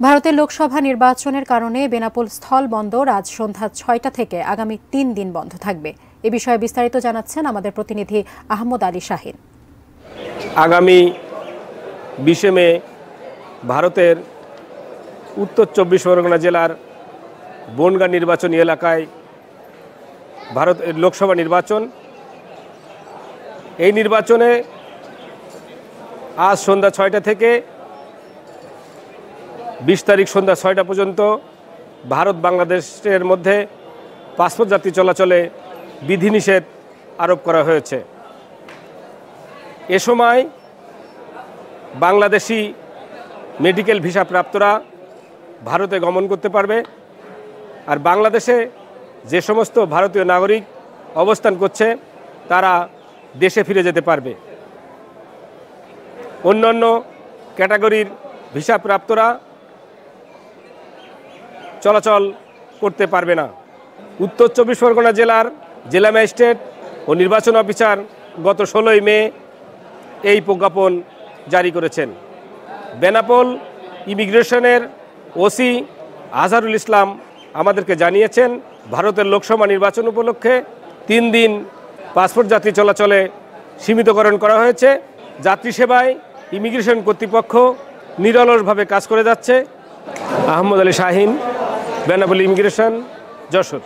ভারতের লোকসভা নির্বাচনের কারণে বেনাপোল স্থল বন্দর আজ সন্ধ্যা ৬টা থেকে আগামী ৩ দিন বন্ধ থাকবে। এ বিষয়ে বিস্তারিত জানাচ্ছেন আমাদের প্রতিনিধি আহমদ আলী শাহিন। আগামী ২০ মে ভারতের উত্তর ২৪ পরগনা জেলার বনগাঁ নির্বাচনী এলাকায় ভারতের লোকসভা নির্বাচন। এই নির্বাচনে আজ সন্ধ্যা ৬টা থেকে ২০ তারিখ সন্ধ্যা ৬টা পর্যন্ত ভারত বাংলাদেশের মধ্যে পাসপোর্ট যাত্রী চলাচলে বিধিনিষেধ আরোপ করা হয়েছে। এ সময় বাংলাদেশি মেডিকেল ভিসা প্রাপ্তরা ভারতে গমন করতে পারবে, আর বাংলাদেশে যে সমস্ত ভারতীয় নাগরিক অবস্থান করছে তারা দেশে ফিরে যেতে পারবে। অন্যান্য ক্যাটাগরির ভিসা প্রাপ্তরা চলাচল করতে পারবে না। উত্তর ২৪ পরগনা জেলার জেলা ম্যাজিস্ট্রেট ও নির্বাচন অফিসার গত ১৬ই মে এই প্রজ্ঞাপন জারি করেছেন। বেনাপোল ইমিগ্রেশনের ওসি আজহারুল ইসলাম আমাদেরকে জানিয়েছেন, ভারতের লোকসভা নির্বাচন উপলক্ষে ৩ দিন পাসপোর্ট যাত্রী চলাচলে সীমিতকরণ করা হয়েছে। যাত্রী সেবায় ইমিগ্রেশন কর্তৃপক্ষ নিরলসভাবে কাজ করে যাচ্ছে। আহমদ আলী শাহিন, বেনাপোল ইমিগ্রেশন, যশোর।